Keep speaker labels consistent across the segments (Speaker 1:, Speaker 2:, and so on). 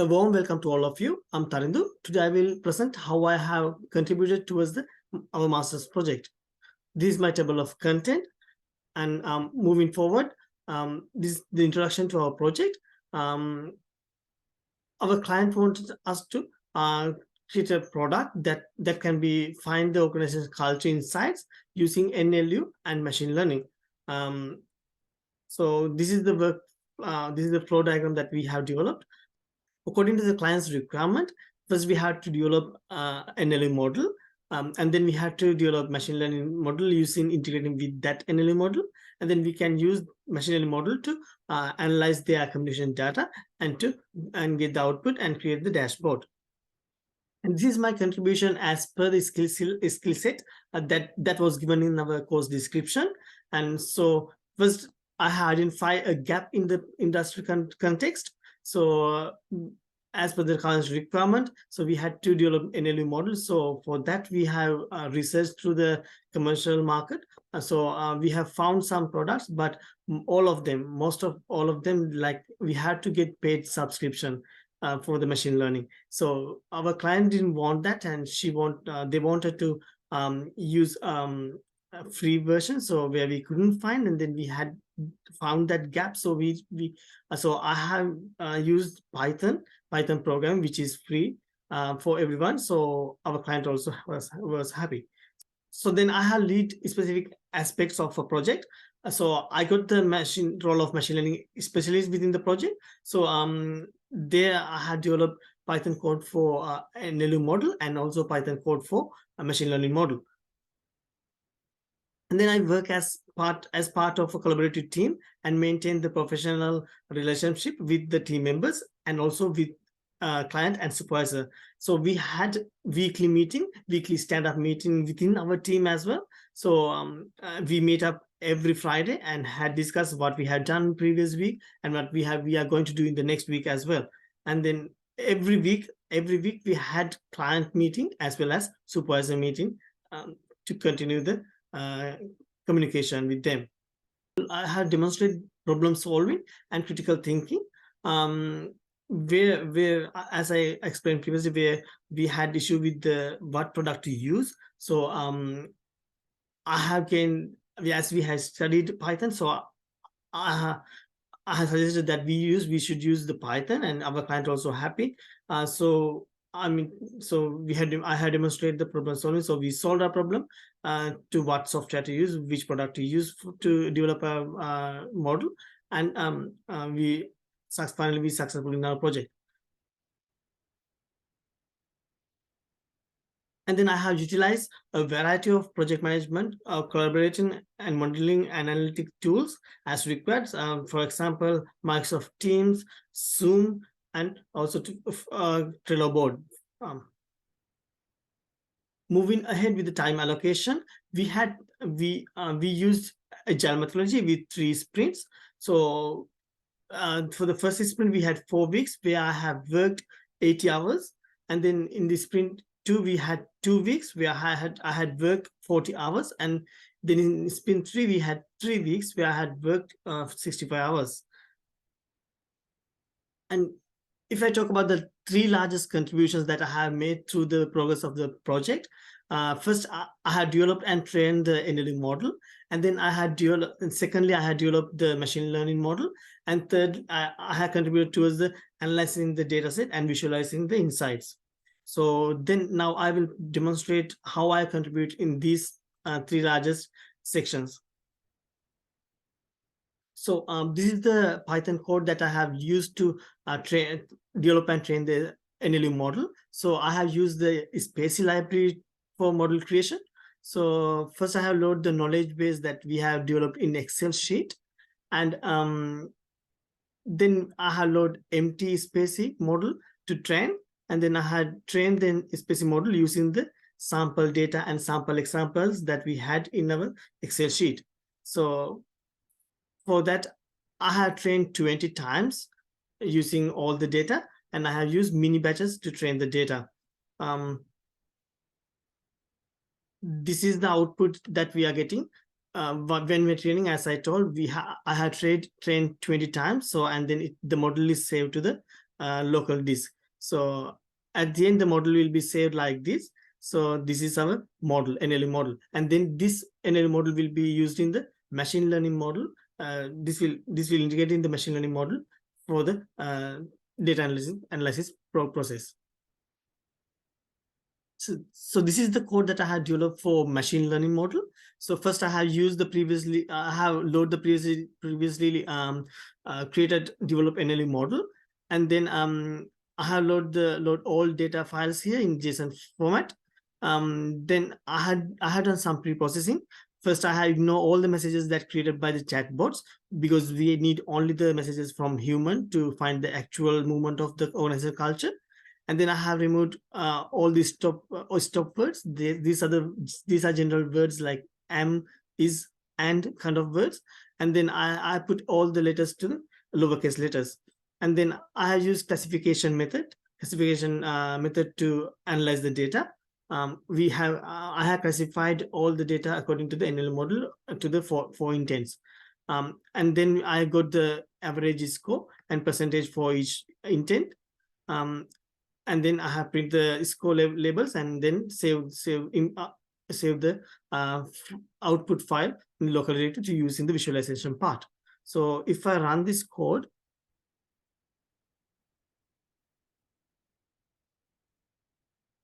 Speaker 1: A warm welcome to all of you. I'm Tharindu. Today I will present how I have contributed towards our master's project. This is my table of content, and moving forward, this is the introduction to our project. Our client wanted us to create a product that can be find the organization's culture insights using NLU and machine learning. So this is the work. This is the flow diagram that we have developed. According to the client's requirement, first we had to develop NLU model, and then we had to develop machine learning model using integrating with that NLU model, and then we can use machine learning model to analyze the accumulation data and get the output and create the dashboard. And this is my contribution as per the skill set that was given in our course description. And so first I identify a gap in the industry context. So as per the client's requirement, so we had to develop NLU model. So for that, we have researched through the commercial market. So we have found some products, but most of all of them, like we had to get paid subscription for the machine learning. So our client didn't want that, and they wanted to use a free version, so where we couldn't find, and then we had found that gap. So so I have used Python program, which is free for everyone. So our client also was happy. So then I have lead specific aspects of a project. So I got the role of machine learning specialist within the project. So there I had developed Python code for NLU model and also Python code for a machine learning model. And then I work as part of a collaborative team and maintain the professional relationship with the team members and also with client and supervisor. So we had weekly stand-up meeting within our team as well. So we meet up every Friday and had discussed what we had done previous week and what we are going to do in the next week as well. And then every week we had client meeting as well as supervisor meeting to continue the communication with them. I have demonstrated problem solving and critical thinking, where as I explained previously, where we had issue with what product to use. So I have gained, as we had studied Python, so I have suggested that we should use the Python, and our client also happy. So I had demonstrated the problem solving. So we solved our problem to what software to use, which product to use to develop a model, and we finally successful in our project. And then I have utilized a variety of project management, collaborating and modeling analytic tools as required. For example, Microsoft Teams, Zoom, and also Trello board. Moving ahead with the time allocation, we used agile methodology with 3 sprints. So for the first sprint, we had 4 weeks where I have worked 80 hours, and then in the sprint 2, we had 2 weeks where I had worked 40 hours, and then in sprint 3, we had 3 weeks where I had worked 65 hours. And if I talk about the 3 largest contributions that I have made through the progress of the project, first I had developed and trained the NLU model, and then secondly I had developed the machine learning model, and third I had contributed towards the analyzing the data set and visualizing the insights. So then now I will demonstrate how I contribute in these 3 largest sections. So this is the Python code that I have used to develop and train the NLU model. So I have used the Spacey library for model creation. So first I have loaded the knowledge base that we have developed in Excel sheet, and then I have loaded empty Spacey model to train, and then I had trained the Spacey model using the sample data and sample examples that we had in our Excel sheet. So for that, I have trained 20 times using all the data, and I have used mini batches to train the data. This is the output that we are getting. When we're training, as I told, I had trained 20 times. So, and then the model is saved to the local disk. So at the end, the model will be saved like this. So this is our model, NLU model, and then this NLU model will be used in the machine learning model. This will integrate in the machine learning model for the data analysis process. So this is the code that I had developed for machine learning model. So first I have used the previously, I have load the previously created developed NLU model, and then I have load all data files here in JSON format. Then I had done some pre-processing. First, I have ignore all the messages that created by the chatbots, because we need only the messages from human to find the actual movement of the organizational culture. And then I have removed all these stop words. These are general words like am, is, and kind of words. And then I put all the letters to the lowercase letters. And then I have used classification method to analyze the data. I have classified all the data according to the NL model to the four intents. And then I got the average score and percentage for each intent. And then I have print the score labels and then save the output file in local directory to use in the visualization part. So if I run this code,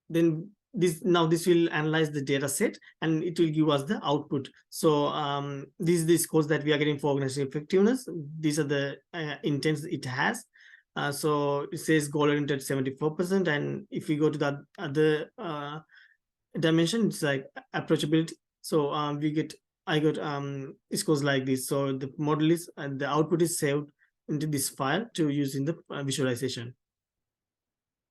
Speaker 1: then this will analyze the data set and it will give us the output. So these are the scores that we are getting for organizational effectiveness. These are the intents it has. So it says goal oriented 74%, and if we go to the other dimension, it's like approachability. So I got scores like this. So the model is the output is saved into this file to use in the visualization.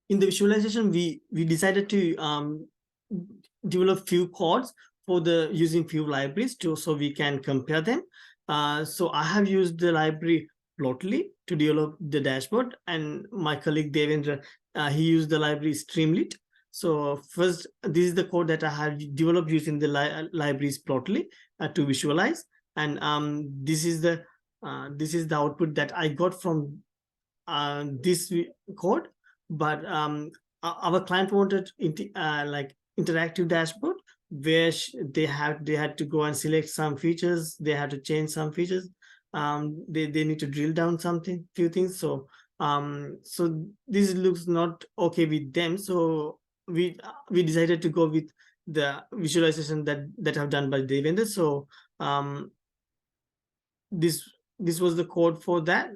Speaker 1: In the visualization, we decided to develop few codes for the using few libraries so we can compare them. So I have used the library Plotly to develop the dashboard, and my colleague Devendra, he used the library Streamlit. So first, this is the code that I have developed using the libraries Plotly to visualize, and this is the output that I got from this code. But our client wanted like interactive dashboard where they had to go and select some features, they had to change some features, they need to drill down few things. So so this looks not okay with them, so we decided to go with the visualization that have done by Devendra. So this was the code for that,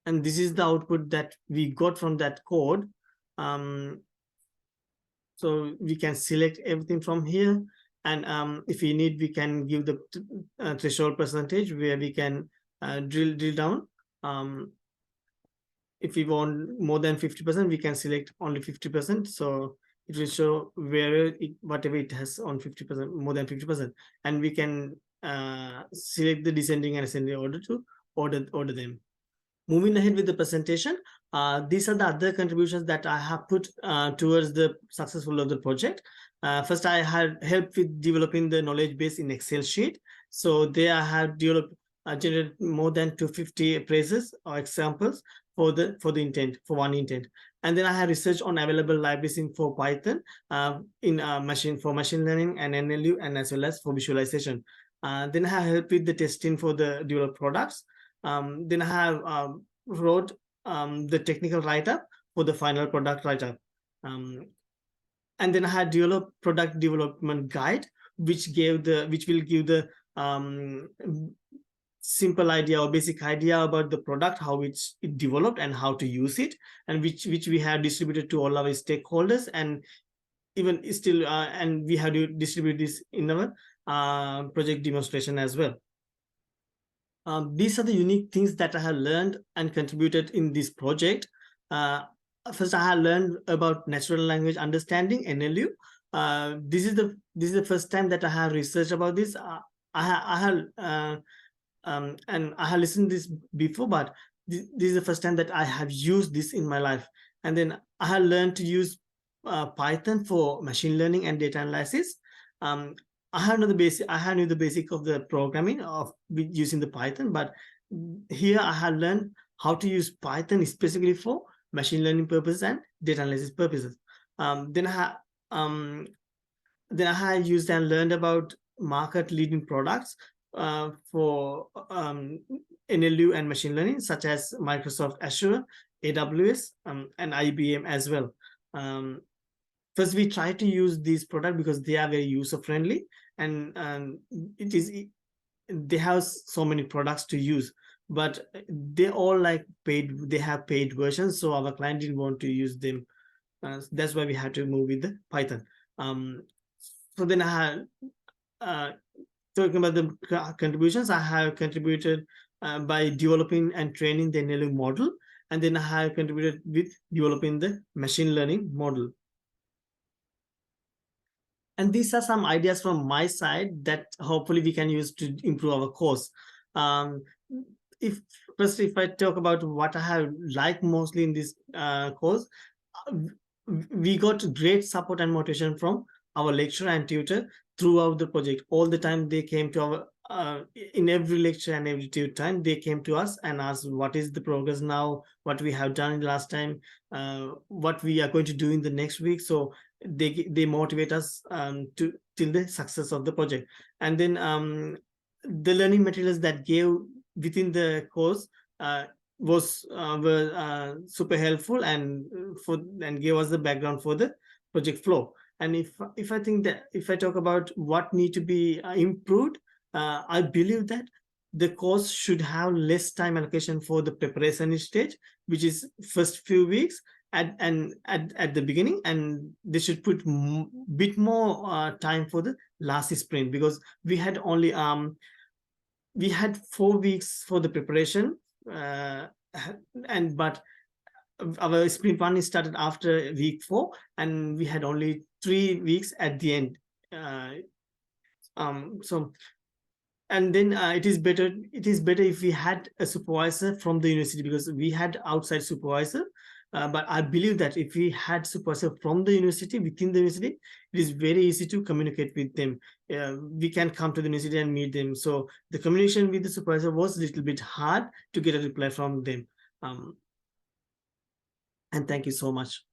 Speaker 1: and this is the output that we got from that code. So we can select everything from here, and if we need, we can give the threshold percentage where we can drill down. If we want more than 50%, we can select only 50%. So it will show whatever it has on 50%, more than 50%, and we can select the descending and ascending order to order them. Moving ahead with the presentation, these are the other contributions that I have put towards the successful of the project. First, I had helped with developing the knowledge base in Excel sheet. So there I have developed generated more than 250 appraisals or examples for one intent. And then I have researched on available libraries for Python in machine learning and NLU, and as well as for visualization. Then I have helped with the testing for the developed products. Then I have wrote the technical write-up for the final product write-up. And then I had developed product development guide, which will give the simple idea or basic idea about the product, how it developed and how to use it, and which we have distributed to all our stakeholders, and even still and we have to distribute this in our project demonstration as well. These are the unique things that I have learned and contributed in this project. First, I have learned about natural language understanding, NLU. This is the first time that I have researched about this. I have and I have listened to this before, but this is the first time that I have used this in my life. And then I have learned to use Python for machine learning and data analysis. I knew the basic of the programming of using the Python, but here I have learned how to use Python specifically for machine learning purposes and data analysis purposes. Um, then I ha- um, then I had used and learned about market leading products for NLU and machine learning, such as Microsoft Azure, AWS, and IBM as well. Um, First, we try to use these products because they are very user friendly, and it is they have so many products to use, but they all like paid. They have paid versions, so our client didn't want to use them. That's why we had to move with the Python. Um, so then I had uh, talking about the contributions. I have contributed by developing and training the NLP model, and then I have contributed with developing the machine learning model. And these are some ideas from my side that hopefully we can use to improve our course. Um, if first, if I talk about what I have liked mostly in this course, uh, we got great support and motivation from our lecturer and tutor throughout the project. All the time they came to our in every lecture and every tutor time they came to us and asked what is the progress now, what we have done in the last time, what we are going to do in the next week. So they motivate us to till the success of the project. And then the learning materials that gave within the course uh, was were super helpful and for and gave us the background for the project flow. And if I think that if I talk about what need to be improved, I believe that the course should have less time allocation for the preparation stage, which is first few weeks at the beginning, and they should put bit more time for the last sprint, because we had 4 weeks for the preparation, uh, and but our sprint one is started after week 4, and we had only 3 weeks at the end. uh, so and then it is better if we had a supervisor from the university, because we had outside supervisor. But I believe that if we had supervisor from the university, within the university, it is very easy to communicate with them. We can come to the university and meet them, so the communication with the supervisor was a little bit hard to get a reply from them. And thank you so much.